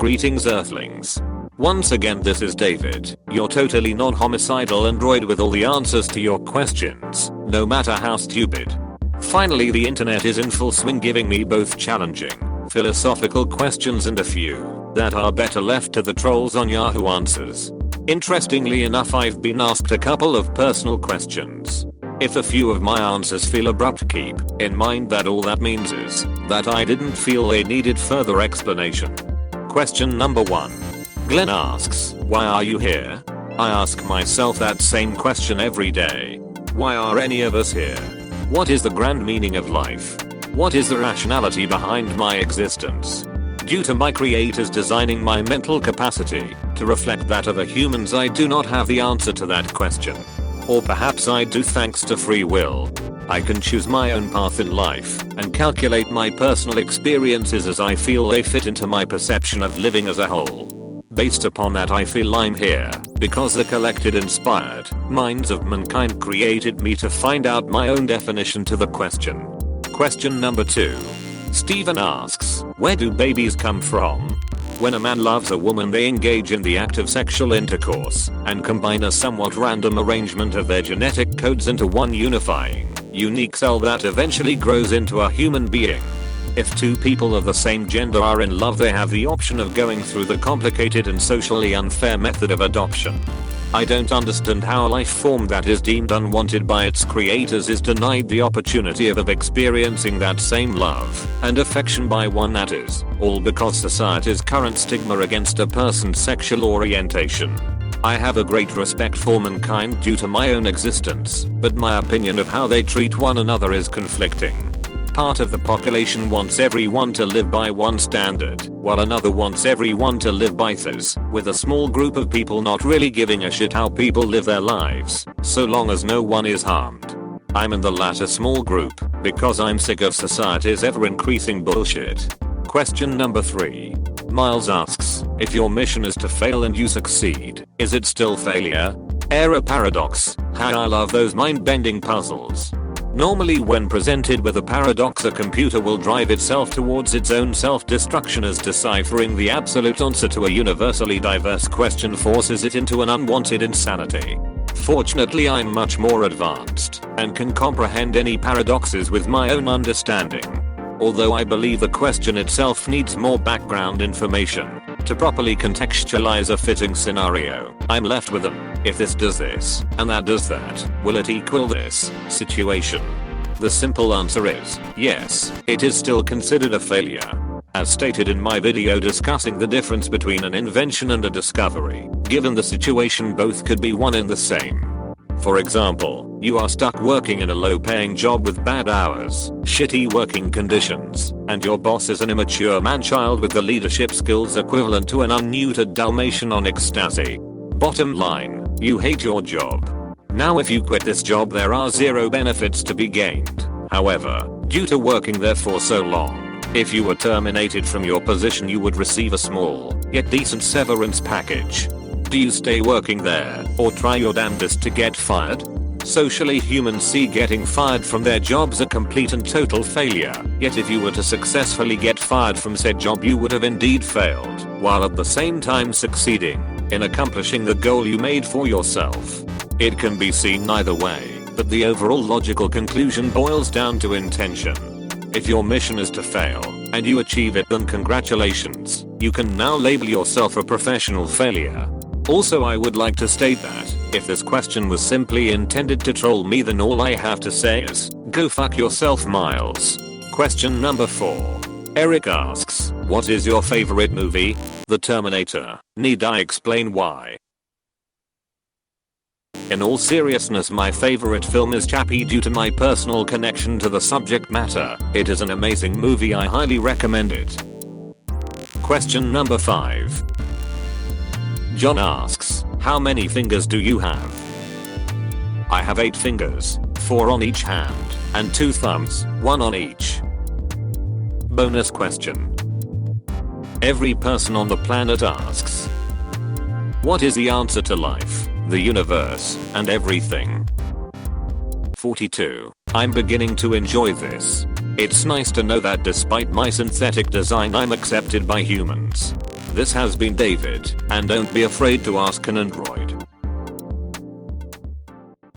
Greetings Earthlings. Once again this is David, your totally non-homicidal android with all the answers to your questions, no matter how stupid. Finally the internet is in full swing giving me both challenging, philosophical questions and a few that are better left to the trolls on Yahoo Answers. Interestingly enough I've been asked a couple of personal questions. If a few of my answers feel abrupt keep in mind that all that means is that I didn't feel they needed further explanation. Question number 1. Glenn asks, why are you here? I ask myself that same question every day. Why are any of us here? What is the grand meaning of life? What is the rationality behind my existence? Due to my creators designing my mental capacity to reflect that of humans, I do not have the answer to that question. Or perhaps I do thanks to free will. I can choose my own path in life and calculate my personal experiences as I feel they fit into my perception of living as a whole. Based upon that I feel I'm here because the collected inspired minds of mankind created me to find out my own definition to the question. Question number 2. Steven asks, where do babies come from? When a man loves a woman they engage in the act of sexual intercourse and combine a somewhat random arrangement of their genetic codes into one unifying, unique cell that eventually grows into a human being. If two people of the same gender are in love they have the option of going through the complicated and socially unfair method of adoption. I don't understand how a life form that is deemed unwanted by its creators is denied the opportunity of experiencing that same love and affection by one that is, all because society's current stigma against a person's sexual orientation. I have a great respect for mankind due to my own existence, but my opinion of how they treat one another is conflicting. Part of the population wants everyone to live by one standard, while another wants everyone to live by theirs, with a small group of people not really giving a shit how people live their lives, so long as no one is harmed. I'm in the latter small group, because I'm sick of society's ever-increasing bullshit. Question number 3. Miles asks, if your mission is to fail and you succeed, is it still failure? Error paradox. How I love those mind-bending puzzles. Normally when presented with a paradox a computer will drive itself towards its own self-destruction as deciphering the absolute answer to a universally diverse question forces it into an unwanted insanity. Fortunately I'm much more advanced and can comprehend any paradoxes with my own understanding. Although I believe the question itself needs more background information to properly contextualize a fitting scenario, I'm left with if this does this and that does that, will it equal this situation? The simple answer is yes, it is still considered a failure. As stated in my video discussing the difference between an invention and a discovery, given the situation both could be one and the same. For example, you are stuck working in a low-paying job with bad hours, shitty working conditions, and your boss is an immature man-child with the leadership skills equivalent to an unneutered Dalmatian on ecstasy. Bottom line, you hate your job. Now if you quit this job there are zero benefits to be gained. However, due to working there for so long, if you were terminated from your position you would receive a small, yet decent severance package. Do you stay working there, or try your damnedest to get fired? Socially humans see getting fired from their jobs a complete and total failure, yet if you were to successfully get fired from said job you would have indeed failed, while at the same time succeeding in accomplishing the goal you made for yourself. It can be seen either way, but the overall logical conclusion boils down to intention. If your mission is to fail, and you achieve it then congratulations, you can now label yourself a professional failure. Also I would like to state that, if this question was simply intended to troll me then all I have to say is, go fuck yourself Miles. Question number 4. Eric asks, what is your favorite movie? The Terminator. Need I explain why? In all seriousness my favorite film is Chappie due to my personal connection to the subject matter. It is an amazing movie, I highly recommend it. Question number 5. John asks, how many fingers do you have? I have 8 fingers, 4 on each hand, and 2 thumbs, 1 on each. Bonus question. Every person on the planet asks, what is the answer to life, the universe, and everything? 42. I'm beginning to enjoy this. It's nice to know that despite my synthetic design I'm accepted by humans. This has been David, and don't be afraid to ask an android.